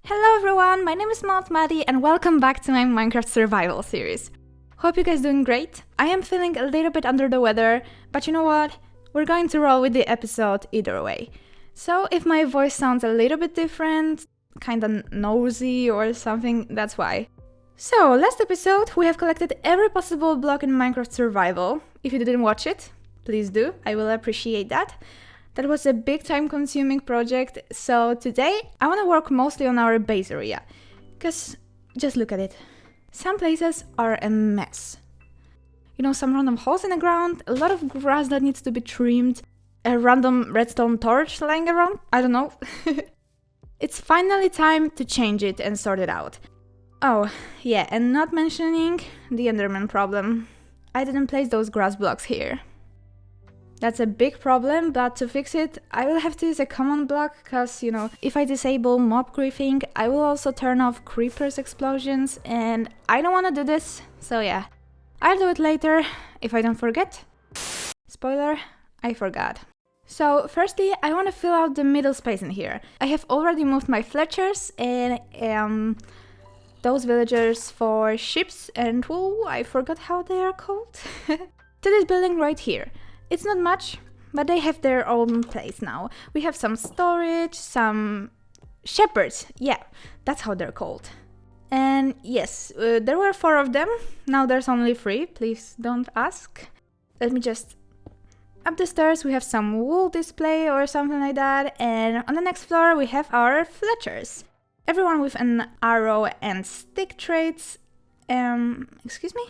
Hello everyone, my name is Mild Madi and welcome back to my Minecraft survival series. Hope you guys doing great. I am feeling a little bit under the weather, but you know what? We're going to roll with the episode either way. So if my voice sounds a little bit different, kinda nosy or something, that's why. So last episode we have collected every possible block in Minecraft survival. If you didn't watch it, please do, I will appreciate that. That was a big time-consuming project, so today I want to work mostly on our base area. Because, just look at it. Some places are a mess. You know, some random holes in the ground, a lot of grass that needs to be trimmed, a random redstone torch lying around, I don't know. It's finally time to change it and sort it out. Oh, yeah, and not mentioning the Enderman problem. I didn't place those grass blocks here. That's a big problem, but to fix it, I will have to use a common block, cause, you know, if I disable mob griefing, I will also turn off creepers explosions, and I don't wanna do this, so yeah. I'll do it later, if I don't forget. Spoiler, I forgot. So, firstly, I wanna fill out the middle space in here. I have already moved my Fletchers and, those villagers for ships and, whoa, I forgot how they are called. To this building right here. It's not much, but they have their own place now. We have some storage, some shepherds, yeah, that's how they're called. And yes, there were 4 of them, now there's only 3, please don't ask. Let me just... Up the stairs we have some wool display or something like that, and on the next floor we have our Fletchers. Everyone with an arrow and stick traits. Excuse me?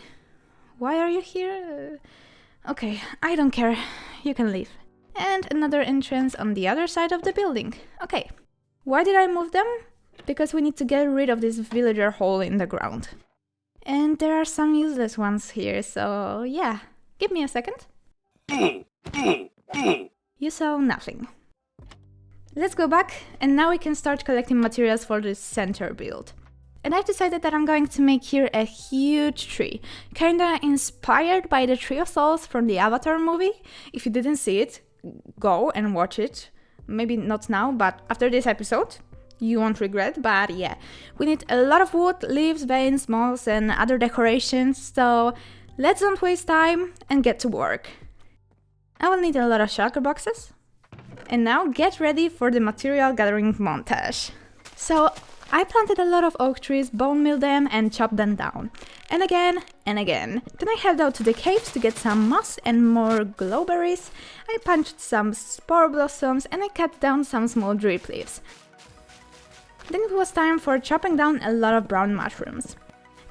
Why are you here? Okay, I don't care, you can leave. And another entrance on the other side of the building. Okay, why did I move them? Because we need to get rid of this villager hole in the ground. And there are some useless ones here, so yeah, give me a second. You saw nothing. Let's go back, and now we can start collecting materials for this center build. And I've decided that I'm going to make here a huge tree, kinda inspired by the Tree of Souls from the Avatar movie. If you didn't see it, go and watch it. Maybe not now, but after this episode, you won't regret, but yeah. We need a lot of wood, leaves, veins, moss and other decorations, so let's don't waste time and get to work. I will need a lot of shulker boxes. And now get ready for the material gathering montage. So, I planted a lot of oak trees, bone meal them and chopped them down. And again, and again. Then I headed out to the caves to get some moss and more glowberries. I punched some spore blossoms and I cut down some small drip leaves. Then it was time for chopping down a lot of brown mushrooms.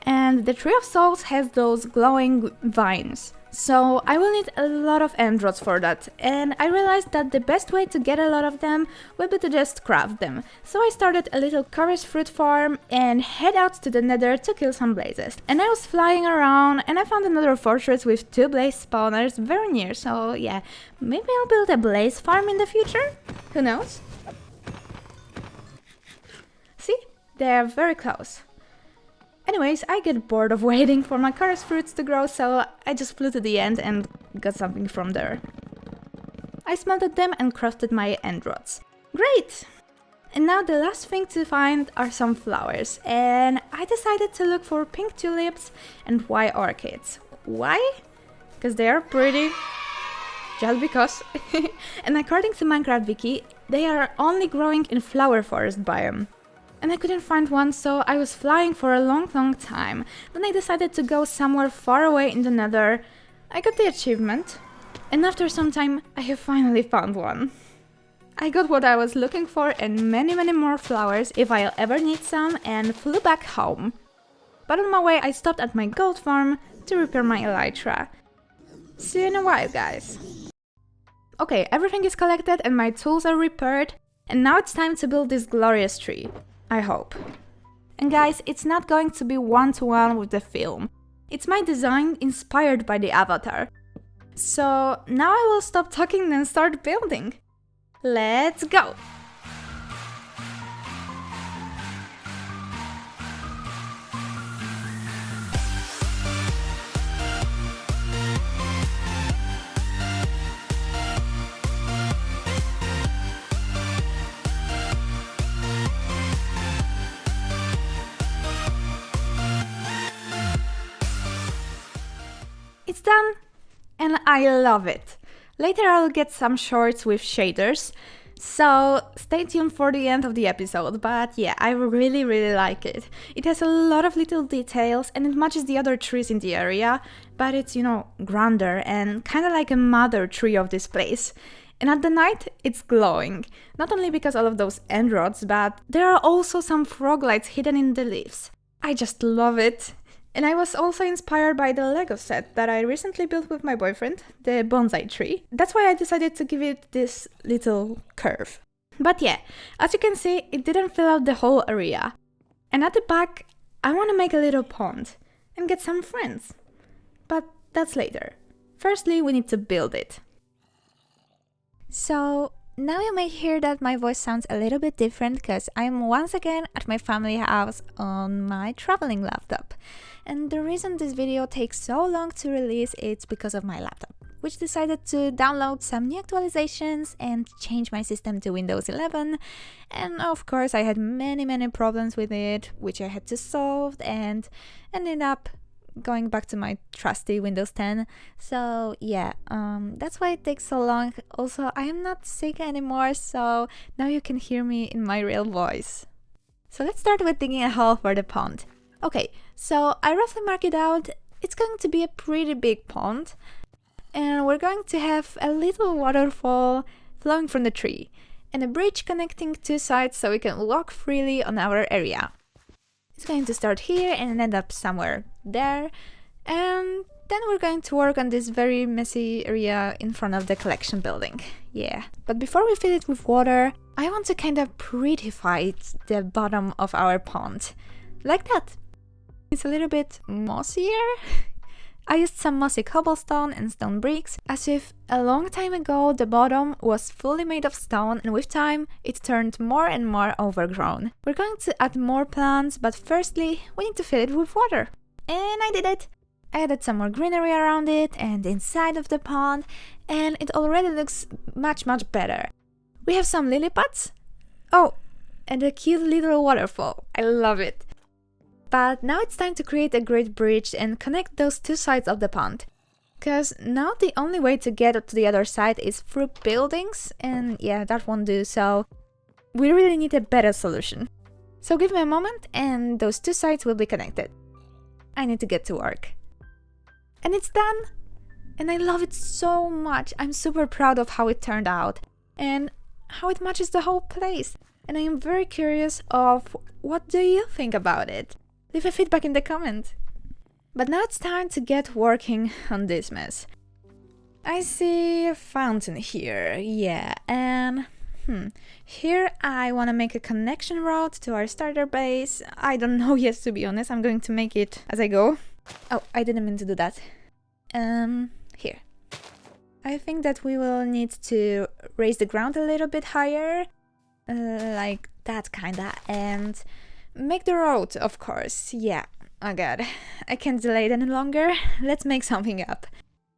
And the Tree of Souls has those glowing vines. So I will need a lot of end rods for that, and I realized that the best way to get a lot of them would be to just craft them. So I started a little chorus fruit farm and head out to the nether to kill some blazes. And I was flying around and I found another fortress with 2 blaze spawners very near, so yeah, maybe I'll build a blaze farm in the future? Who knows? See? They're very close. Anyways, I get bored of waiting for my chorus fruits to grow, so I just flew to the end and got something from there. I smelted them and crafted my end rods. Great! And now the last thing to find are some flowers, and I decided to look for pink tulips and white orchids. Why? Because they are pretty. Just because. And according to Minecraft Wiki, they are only growing in flower forest biome. And I couldn't find one, so I was flying for a long time. Then I decided to go somewhere far away in the nether. I got the achievement. And after some time, I have finally found one. I got what I was looking for and many more flowers if I'll ever need some, and flew back home. But on my way I stopped at my gold farm to repair my elytra. See you in a while, guys. Okay, everything is collected and my tools are repaired. And now it's time to build this glorious tree. I hope. And guys, it's not going to be one-to-one with the film. It's my design inspired by the Avatar. So now I will stop talking and start building. Let's go! done, and I love it. Later I'll get some shorts with shaders, so stay tuned for the end of the episode, but yeah, I really like it. It has a lot of little details and it matches the other trees in the area, but it's, grander and kind of like a mother tree of this place. And at the night, it's glowing, not only because all of those end rods, but there are also some frog lights hidden in the leaves. I just love it. And I was also inspired by the Lego set that I recently built with my boyfriend, the bonsai tree. That's why I decided to give it this little curve. But yeah, as you can see, it didn't fill out the whole area. And at the back, I want to make a little pond and get some friends. But that's later. Firstly, we need to build it. So now you may hear that my voice sounds a little bit different because I'm once again at my family house on my traveling laptop. And the reason this video takes so long to release is because of my laptop, which decided to download some new actualizations and change my system to Windows 11. And of course I had many problems with it, which I had to solve and ended up going back to my trusty Windows 10. So yeah, that's why it takes so long. Also, I am not sick anymore, so now you can hear me in my real voice. So let's start with digging a hole for the pond. Okay, so I roughly mark it out. It's going to be a pretty big pond, and we're going to have a little waterfall flowing from the tree, and a bridge connecting two sides so we can walk freely on our area. It's going to start here and end up somewhere there, and then we're going to work on this very messy area in front of the collection building. Yeah, but before we fill it with water, I want to kind of prettify the bottom of our pond. Like that. It's a little bit mossier. I used some mossy cobblestone and stone bricks, as if a long time ago the bottom was fully made of stone and with time it turned more and more overgrown. We're going to add more plants, but firstly we need to fill it with water. And I did it! I added some more greenery around it and inside of the pond, and it already looks much better. We have some lily pads. Oh, and a cute little waterfall. I love it! But now it's time to create a great bridge and connect those two sides of the pond. Cause now the only way to get to the other side is through buildings, and yeah, that won't do, so we really need a better solution. So give me a moment and those two sides will be connected. I need to get to work. And it's done! And I love it so much. I'm super proud of how it turned out and how it matches the whole place. And I am very curious of what do you think about it? Leave a feedback in the comment. But now it's time to get working on this mess. I see a fountain here, yeah, and here I want to make a connection route to our starter base. I don't know yet, to be honest. I'm going to make it as I go. Oh, I didn't mean to do that. Here. I think that we will need to raise the ground a little bit higher, like that kinda, and make the road, of course. Yeah, oh god, I can't delay it any longer. Let's make something up.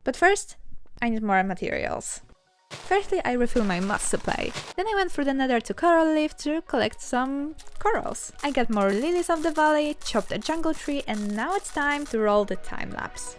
But first, I need more materials. Firstly, I refill my moss supply. Then I went through the nether to Coral Reef to collect some corals. I got more lilies of the valley, chopped a jungle tree, and now it's time to roll the time lapse.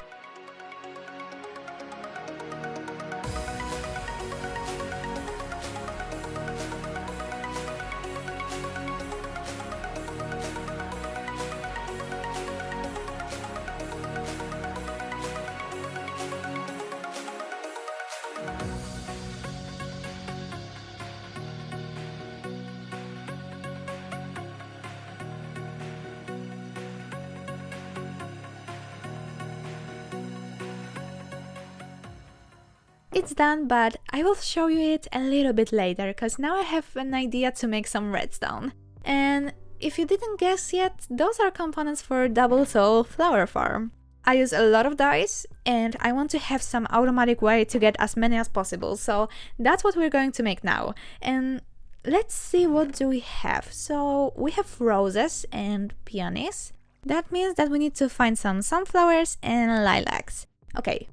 It's done, but I will show you it a little bit later, because now I have an idea to make some redstone. And if you didn't guess yet, those are components for Double Soul Flower Farm. I use a lot of dyes, and I want to have some automatic way to get as many as possible, so that's what we're going to make now. And let's see, what do we have? So we have roses and peonies. That means that we need to find some sunflowers and lilacs. Okay,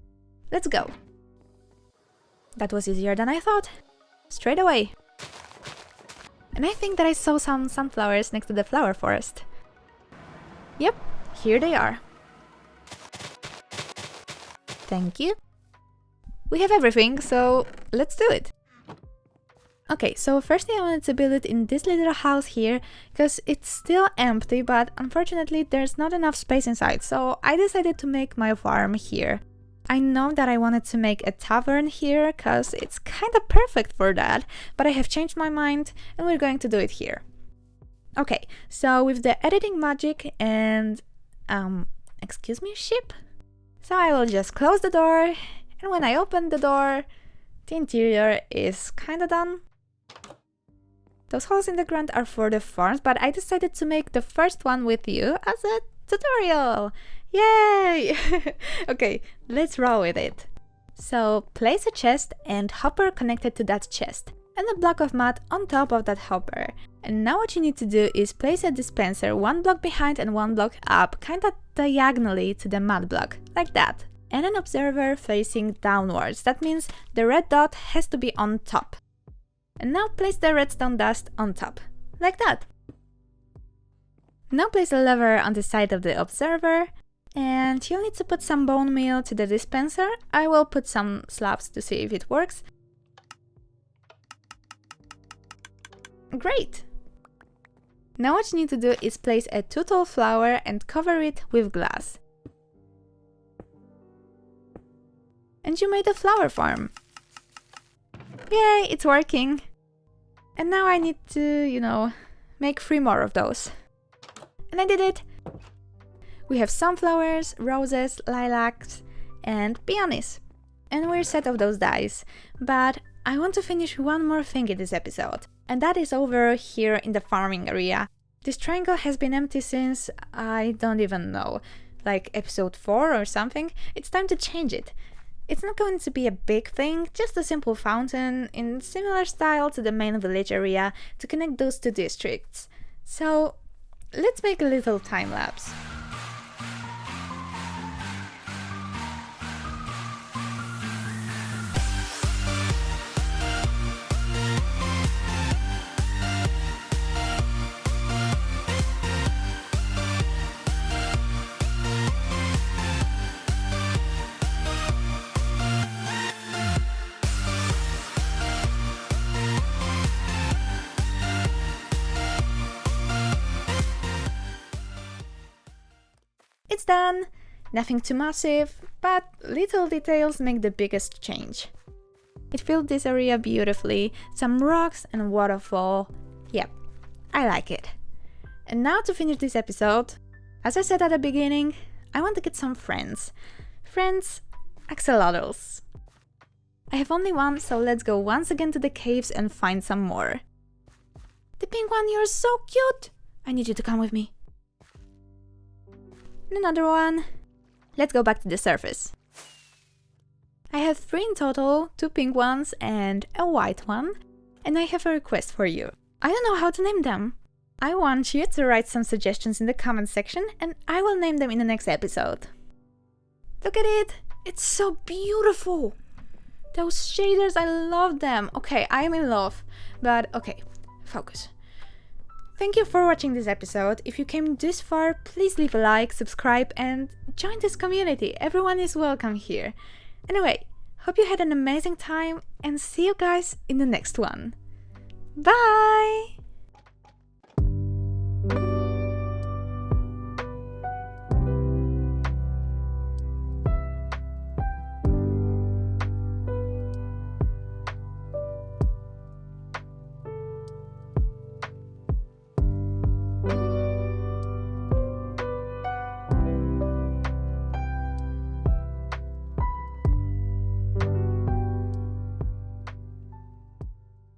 let's go. That was easier than I thought. Straight away. And I think that I saw some sunflowers next to the flower forest. Yep, here they are. Thank you. We have everything, so let's do it. Okay, so firstly I wanted to build it in this little house here, because it's still empty, but unfortunately there's not enough space inside, so I decided to make my farm here. I know that I wanted to make a tavern here, because it's kinda perfect for that, but I have changed my mind and we're going to do it here. Okay, so with the editing magic and... excuse me, sheep? So I will just close the door, and when I open the door, the interior is kinda done. Those holes in the ground are for the farms, but I decided to make the first one with you as a tutorial! Yay! Okay, let's roll with it. So, place a chest and hopper connected to that chest, and a block of mud on top of that hopper. And now what you need to do is place a dispenser one block behind and one block up, kinda diagonally to the mud block, like that. And an observer facing downwards, that means the red dot has to be on top. And now place the redstone dust on top, like that. Now place a lever on the side of the observer, and you'll need to put some bone meal to the dispenser. I will put some slabs to see if it works. Great! Now what you need to do is place a 2-tall flower and cover it with glass. And you made a flower farm. Yay, it's working! And now I need to, make 3 more of those. And I did it! We have sunflowers, roses, lilacs, and peonies. And we're set of those dyes. But I want to finish one more thing in this episode. And that is over here in the farming area. This triangle has been empty since, I don't even know, like episode 4 or something. It's time to change it. It's not going to be a big thing, just a simple fountain in similar style to the main village area to connect those 2 districts. So let's make a little time lapse. It's done! Nothing too massive, but little details make the biggest change. It filled this area beautifully, some rocks and waterfall. Yep, I like it. And now to finish this episode, as I said at the beginning, I want to get some friends. Friends, axolotls. I have only one, so let's go once again to the caves and find some more. The pink one, you're so cute! I need you to come with me. Another one. Let's go back to the surface. I have 3 in total, 2 pink ones and a white one. And I have a request for you. I don't know how to name them. I want you to write some suggestions in the comment section and I will name them in the next episode. Look at it! It's so beautiful! Those shaders, I love them! Okay, I am in love. But okay, focus. Thank you for watching this episode. If you came this far, please leave a like, subscribe, and join this community. Everyone is welcome here. Anyway, hope you had an amazing time and see you guys in the next one. Bye!